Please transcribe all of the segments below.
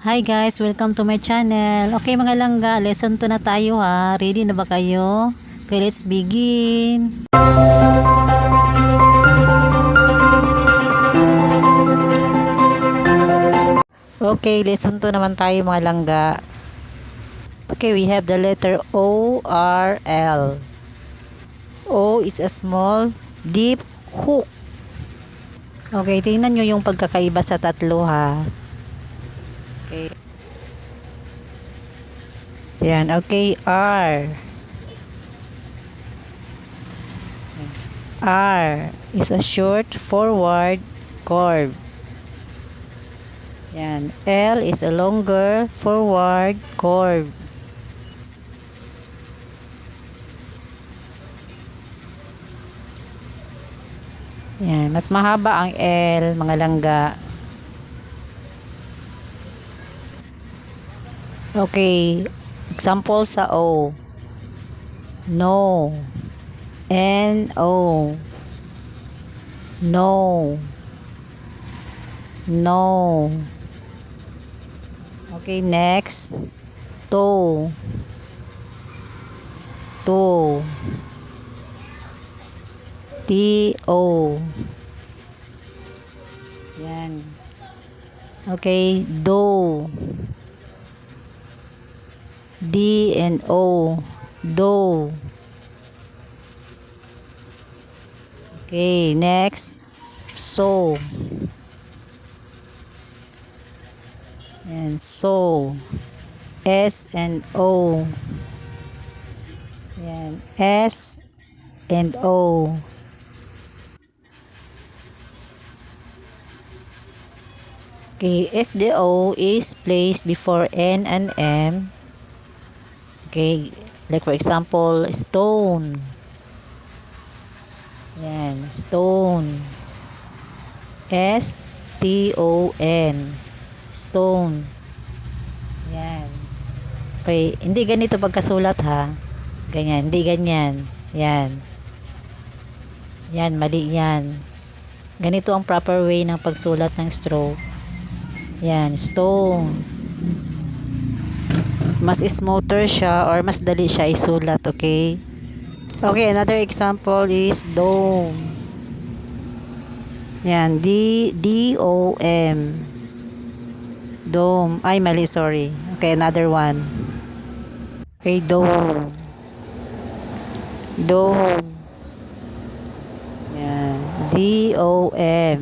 Hi guys, welcome to my channel. Okay mga langga, lesson 2 na tayo ha. Ready na ba kayo? Okay, let's begin. Okay, lesson 2 naman tayo mga langga. Okay, we have the letter O, R, L. O is a small, deep hook. Okay, tingnan nyo yung pagkakaiba sa tatlo ha. Okay. Yan, okay, R. R is a short forward curve. Yan, L is a longer forward curve. Yan, mas mahaba ang L, mga langga. Okay, example sa O. No. N-O. No. No. Okay, next. To. To. T-O. Yan. Okay, do. D and O. Do. Okay, next. So. And so. S and O. Yan. S and O. Okay, if the O is placed before N and M, okay, like for example, stone. Yan, stone. S-T-O-N. Stone. Yan. Okay, hindi ganito pagkasulat ha. Ganyan, hindi ganyan. Yan. Yan, mali yan. Ganito ang proper way ng pagsulat ng stroke. Yan, stone. Mas smoother siya or mas dali siya isulat, okay? Okay, another example is dome. Yan, D-O-M. Dome. Ay, mali, sorry. Okay, another one. Okay, dome. Dome. Yan, D-O-M.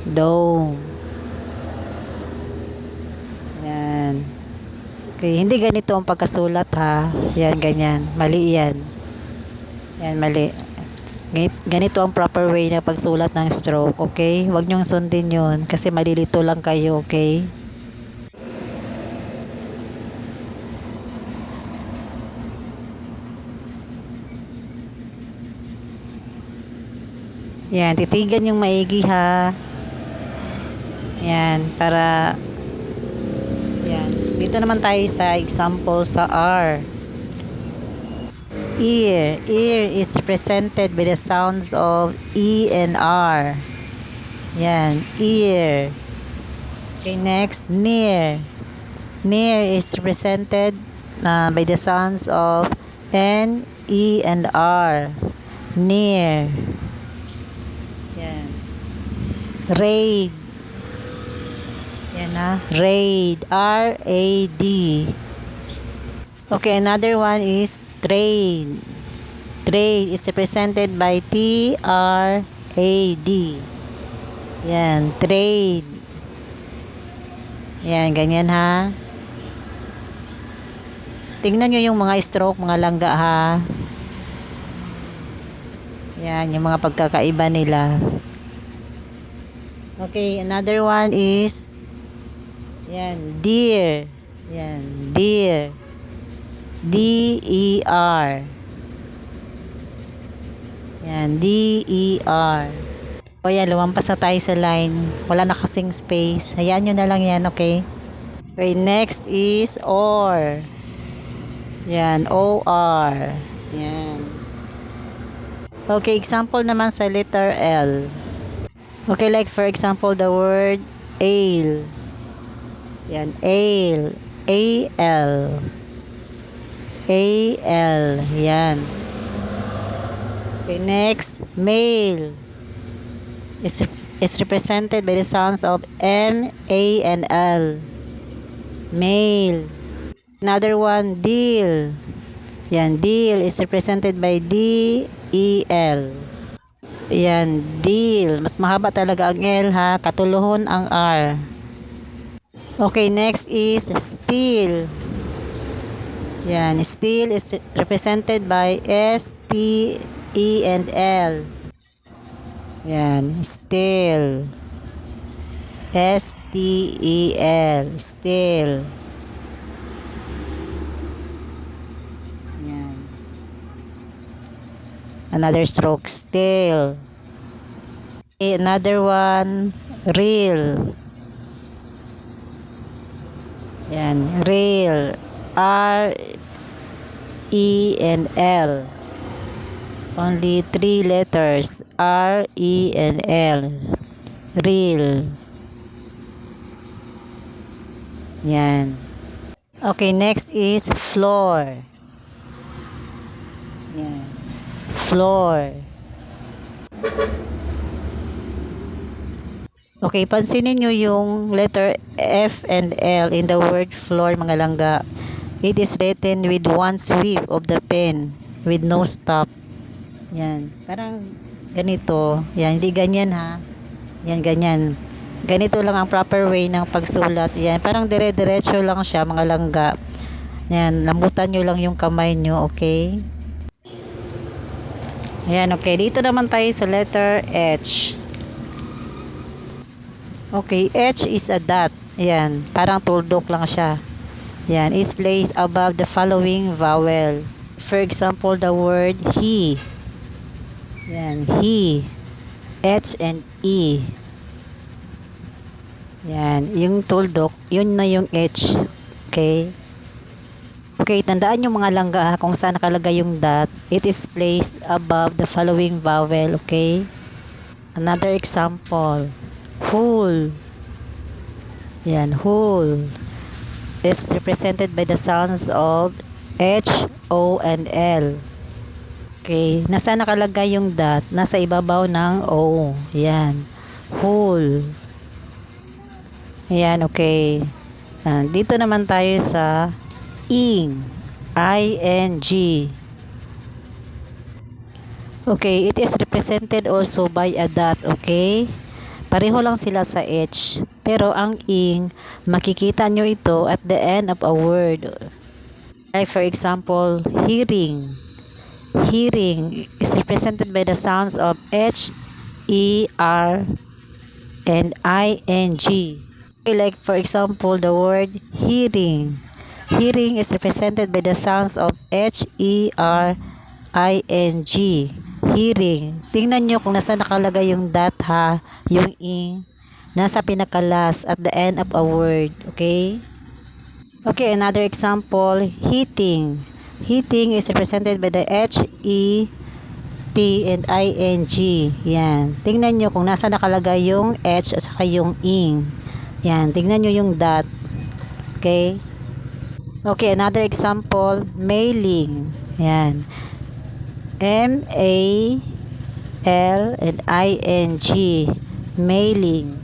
Dome. Yan. Okay, hindi ganito ang pagkasulat ha. Yan, ganyan. Mali yan. Yan, mali. Ganito ang proper way na pagsulat ng stroke, okay? Huwag nyong sundin yun kasi malilito lang kayo, okay? Yan, titigan yung maigi ha. Yan, para yan. Dito naman tayo sa example sa R. Ear. Ear is represented by the sounds of E and R. Yan. Ear. Okay, next. Near. Near is represented by the sounds of N, E, and R. Near. Yan. Raid. Yan na. Raid. R-A-D. Okay, another one is trade. Trade is represented by T-R-A-D. Yan, trade. Yan, ganyan ha. Tingnan nyo yung mga stroke, mga langga ha. Yan, yung mga pagkakaiba nila. Okay, another one is yan, deer. Yan, deer. D-E-R. Yan, D-E-R. O yan, lumampas na tayo sa line. Wala na kasing space. Hayaan nyo na lang yan, okay? Okay, next is or. Yan, O-R. Yan. Okay, example naman sa letter L. Okay, like for example, the word ale. Yan, ale. A-L. A-L. Yan. Okay, next, male. Is represented by the sounds of M, A, and L. Male. Another one, deal. Yan, deal is represented by D, E, L. Yan, deal. Mas mahaba talaga ang L ha. Katuluhon ang R. Okay, next is steel. Yan, steel is represented by S, T, E, and L. Yan, steel. S, T, E, L. Steel. Yan. Another stroke, steel. Okay, another one, real. Yan, real. R, E, and L. Only 3 letters. R, E, and L. Real. Yan. Okay, next is floor. Yan. Floor. Okay, pansinin nyo yung letter F and L in the word floor, mga langga. It is written with one sweep of the pen, with no stop. Yan, parang ganito. Yan, hindi ganyan ha. Yan, ganyan. Ganito lang ang proper way ng pagsulat. Yan, parang dire-diretso lang siya, mga langga. Yan, lambutan nyo lang yung kamay nyo, okay? Yan, okay. Dito naman tayo sa letter H. Okay, H is a dot. Yan, parang tuldok lang siya. Yan, is placed above the following vowel. For example, the word he. Yan, he. H and E. Yan, yung tuldok, yun na yung H. Okay? Okay, tandaan yung mga langga ha, kung saan nakalagay yung dot. It is placed above the following vowel. Okay? Another example. Whole. Yan, whole is represented by the sounds of H, O, and L. Okay, nasa nakalagay yung dot? Nasa ibabaw ng O. Yan, whole. Yan, okay. Dito naman tayo sa ing. I-N-G. Okay, it is represented also by a dot. Okay? Pareho lang sila sa H. Pero ang ing, makikita nyo ito at the end of a word. Like for example, hearing. Hearing is represented by the sounds of H, E, R, and I-N-G. Like for example, the word hearing. Hearing is represented by the sounds of H, E, R, I-N-G. Hearing. Tingnan nyo kung nasa nakalagay yung dot ha, yung ing, nasa pinakalas at the end of a word. Okay? Okay, another example, heating. Heating is represented by the H, E, T, and I-N-G. Yan. Tingnan nyo kung nasa nakalagay yung H at saka yung ing. Yan. Tingnan nyo yung dot. Okay? Okay, another example, mailing. Yan. M-A-L and I-N-G. Mailing.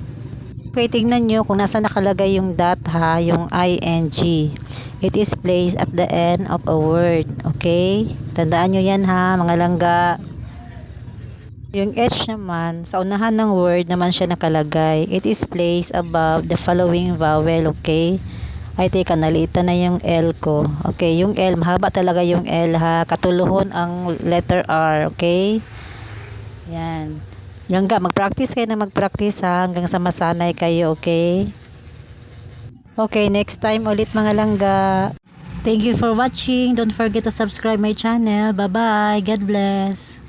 Okay, tingnan nyo kung nasa nakalagay yung dot ha, yung I-N-G. It is placed at the end of a word. Okay? Tandaan nyo yan ha, mga langga. Yung H naman, sa unahan ng word naman siya nakalagay. It is placed above the following vowel. Okay? Ay, teka, naliitan na yung L ko. Okay, yung L, mahaba talaga yung L ha. Katuluhon ang letter R. Okay? Yan. Langga, mag-practice kayo na mag-practice ha, hanggang sa masanay kayo, okay? Okay, next time ulit mga langga. Thank you for watching. Don't forget to subscribe my channel. Bye-bye. God bless.